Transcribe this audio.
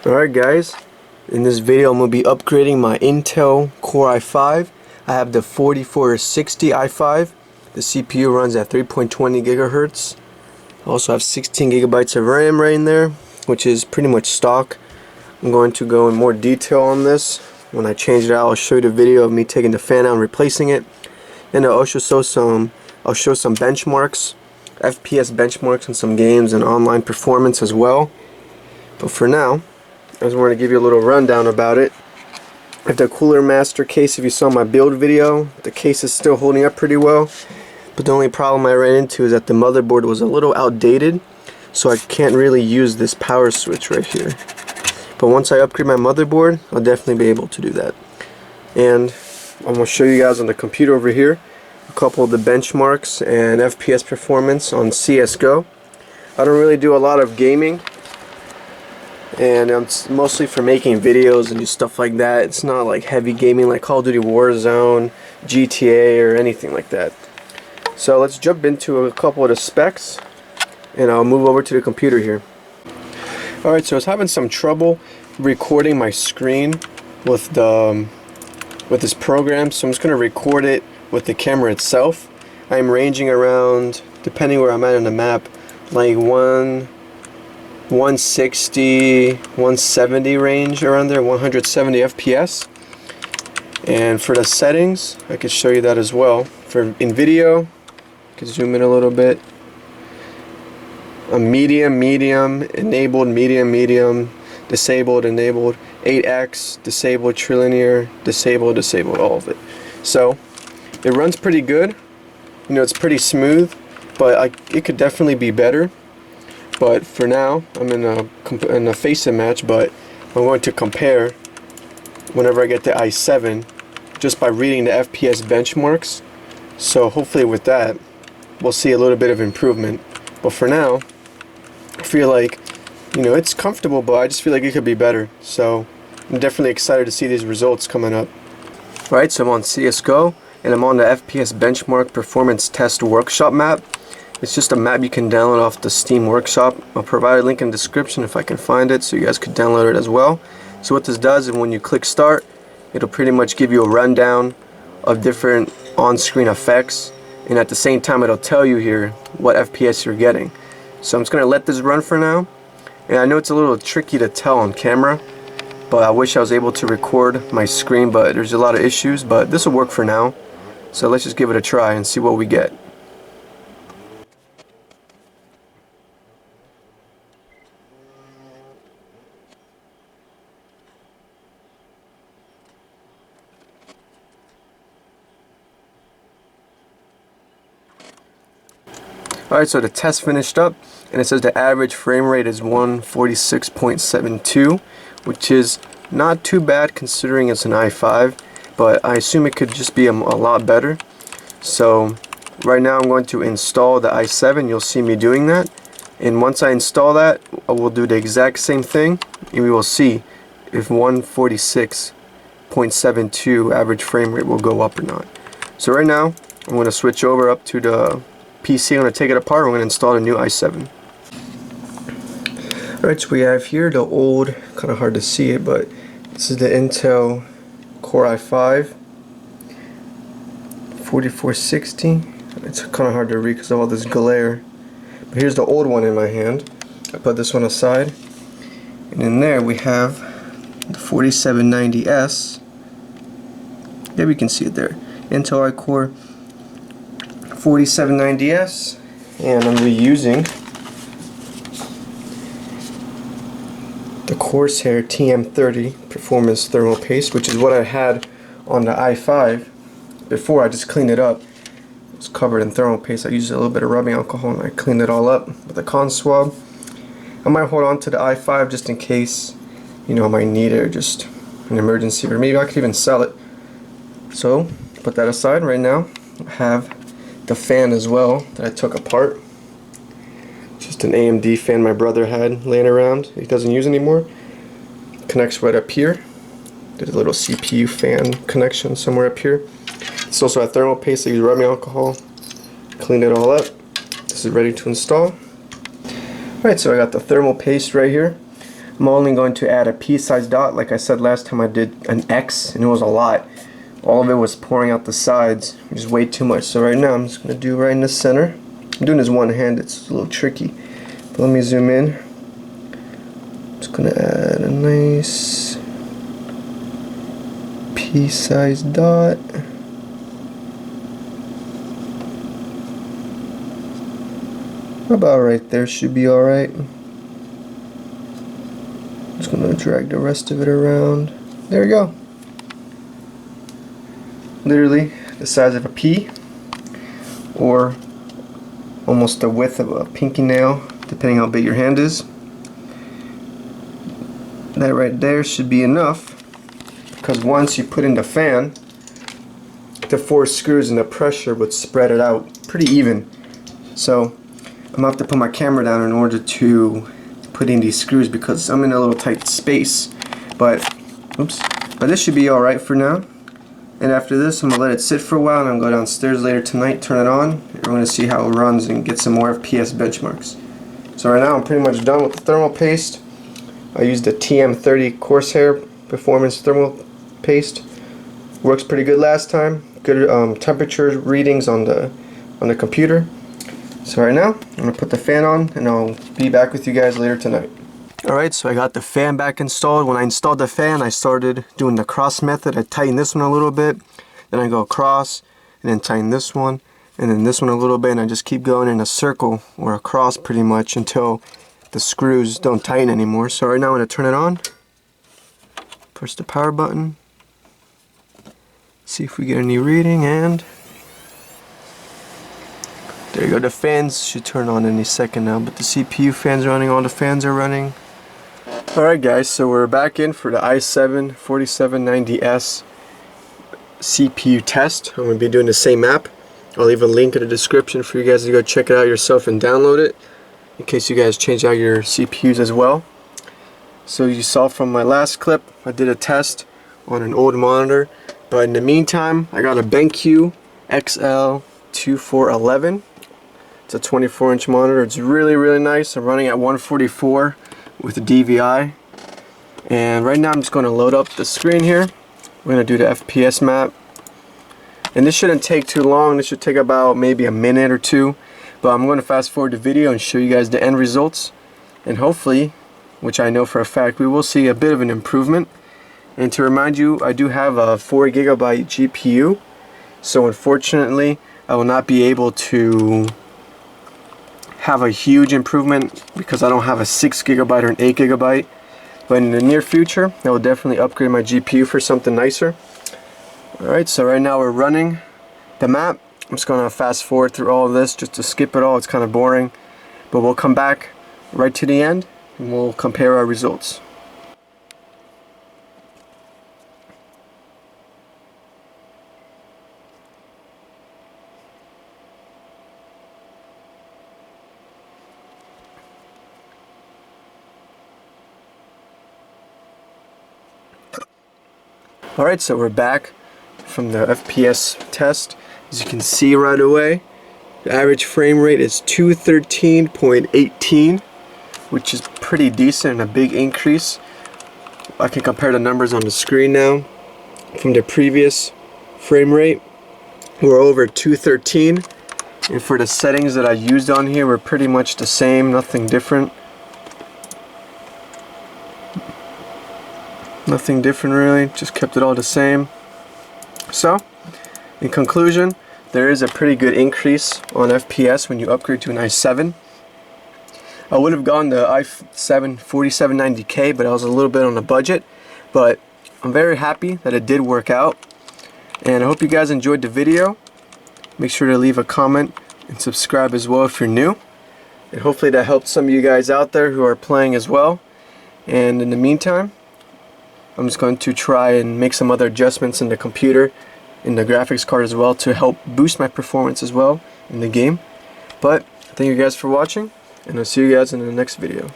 Alright guys, in this video I'm going to be upgrading my Intel Core i5. I have the 4460 i5. The CPU runs at 3.20 gigahertz. I also have 16 gigabytes of RAM right in there, which is pretty much stock. I'm going to go in more detail on this. When I change it out, I'll show you the video of me taking the fan out and replacing it. And I'll also show some benchmarks, FPS benchmarks on some games and online performance as well. But for now, I just want to give you a little rundown about it. I have the Cooler Master case. If you saw my build video, the case is still holding up pretty well. But the only problem I ran into is that the motherboard was a little outdated, so I can't really use this power switch right here. But once I upgrade my motherboard, I'll definitely be able to do that. And I'm going to show you guys on the computer over here a couple of the benchmarks and FPS performance on CSGO. I don't really do a lot of gaming, and it's mostly for making videos and do stuff like that. It's not like heavy gaming like Call of Duty Warzone, GTA, or anything like that. So let's jump into a couple of the specs, and I'll move over to the computer here. Alright, so I was having some trouble recording my screen with this program, so I'm just going to record it with the camera itself. I'm ranging around, depending where I'm at on the map, like 160, 170 range around there, 170 FPS. And for the settings, I could show you that as well. In video, I could zoom in a little bit. A medium, enabled, medium, disabled, enabled, 8x, disabled, trilinear, disabled, all of it. So it runs pretty good. You know, it's pretty smooth, but it could definitely be better. But for now, I'm in a face-in match, but I'm going to compare whenever I get the i7 just by reading the FPS benchmarks. So hopefully with that, we'll see a little bit of improvement. But for now, I feel like, you know, it's comfortable, but I just feel like it could be better. So I'm definitely excited to see these results coming up. Alright, so I'm on CSGO, and I'm on the FPS benchmark performance test workshop map. It's just a map you can download off the Steam Workshop. I'll provide a link in the description if I can find it, so you guys could download it as well. So what this does is when you click start, it'll pretty much give you a rundown of different on-screen effects, and at the same time it'll tell you here what FPS you're getting. So I'm just going to let this run for now. And I know it's a little tricky to tell on camera, but I wish I was able to record my screen, but there's a lot of issues, but this will work for now. So let's just give it a try and see what we get. Alright, so the test finished up, and it says the average frame rate is 146.72, which is not too bad considering it's an i5, but I assume it could just be a lot better. So right now I'm going to install the i7. You'll see me doing that, and once I install that, I will do the exact same thing, and we will see if 146.72 average frame rate will go up or not. So right now I'm going to switch over up to the PC. I'm going to take it apart. We're going to install a new i7. Alright, so we have here the old, kind of hard to see it, but this is the Intel Core i5 4460. It's kind of hard to read because of all this glare. But here's the old one in my hand. I put this one aside. And in there we have the 4790s. Yeah, we can see it there. Intel iCore 4790s, and I'm reusing the Corsair TM30 Performance Thermal Paste, which is what I had on the i5 before. I just cleaned it up. It was covered in thermal paste. I used a little bit of rubbing alcohol and I cleaned it all up with a cotton swab. I might hold on to the i5 just in case, you know, I might need it, or just an emergency, or maybe I could even sell it. So put that aside. Right now I have the fan as well that I took apart. Just an AMD fan my brother had laying around, he doesn't use anymore. Connects right up here. There's a little CPU fan connection somewhere up here. It's also a thermal paste. I use rubbing alcohol, clean it all up. This is ready to install. Alright, so I got the thermal paste right here. I'm only going to add a pea-sized dot. Like I said last time, I did an X and it was a lot. All of it was pouring out the sides, which is way too much. So right now I'm just going to do right in the center. I'm doing this one hand, it's a little tricky. But let me zoom in. I'm just going to add a nice pea-sized dot. About right there should be alright. Just gonna drag the rest of it around. There we go. Literally the size of a pea, or almost the width of a pinky nail, depending how big your hand is. That right there should be enough, because once you put in the fan, the 4 screws and the pressure would spread it out pretty even. So I'm gonna have to put my camera down in order to put in these screws because I'm in a little tight space. But this should be alright for now. And after this, I'm gonna let it sit for a while, and I'm gonna go downstairs later tonight, turn it on, and we're gonna see how it runs and get some more FPS benchmarks. So right now I'm pretty much done with the thermal paste. I used the TM30 Corsair Performance Thermal Paste. Works pretty good last time. Good temperature readings on the computer. So right now, I'm going to put the fan on, and I'll be back with you guys later tonight. Alright, so I got the fan back installed. When I installed the fan, I started doing the cross method. I tighten this one a little bit, then I go across, and then tighten this one, and then this one a little bit, and I just keep going in a circle, or a cross pretty much, until the screws don't tighten anymore. So right now I'm going to turn it on, push the power button, see if we get any reading, and there you go. The fans should turn on any second now, but the CPU fans are running, all the fans are running. Alright guys, so we're back in for the i7-4790s CPU test. I'm going to be doing the same app. I'll leave a link in the description for you guys to go check it out yourself and download it, in case you guys change out your CPUs as well. So you saw from my last clip, I did a test on an old monitor, but in the meantime, I got a BenQ XL2411. It's a 24-inch monitor. It's really nice. I'm running at 144 with a DVI. And right now I'm just going to load up the screen here. We're going to do the FPS map. And this shouldn't take too long. This should take about maybe a minute or two. But I'm going to fast forward the video and show you guys the end results. And hopefully, which I know for a fact, we will see a bit of an improvement. And to remind you, I do have a 4 GB GPU. So unfortunately, I will not be able to have a huge improvement because I don't have a 6 GB or an 8 GB. But in the near future, I will definitely upgrade my GPU for something nicer. Alright, so right now we're running the map. I'm just going to fast forward through all of this just to skip it all. It's kind of boring. But we'll come back right to the end and we'll compare our results. Alright, so we're back from the FPS test. As you can see right away, the average frame rate is 213.18, which is pretty decent and a big increase. I can compare the numbers on the screen now. From the previous frame rate, we're over 213. And for the settings that I used on here, we're pretty much the same, nothing different. Nothing different really, just kept it all the same. So, in conclusion, there is a pretty good increase on FPS when you upgrade to an i7. I would have gone the i7-4790K, but I was a little bit on the budget. But I'm very happy that it did work out. And I hope you guys enjoyed the video. Make sure to leave a comment and subscribe as well if you're new. And hopefully that helped some of you guys out there who are playing as well. And in the meantime, I'm just going to try and make some other adjustments in the computer, in the graphics card as well, to help boost my performance as well in the game. But thank you guys for watching, and I'll see you guys in the next video.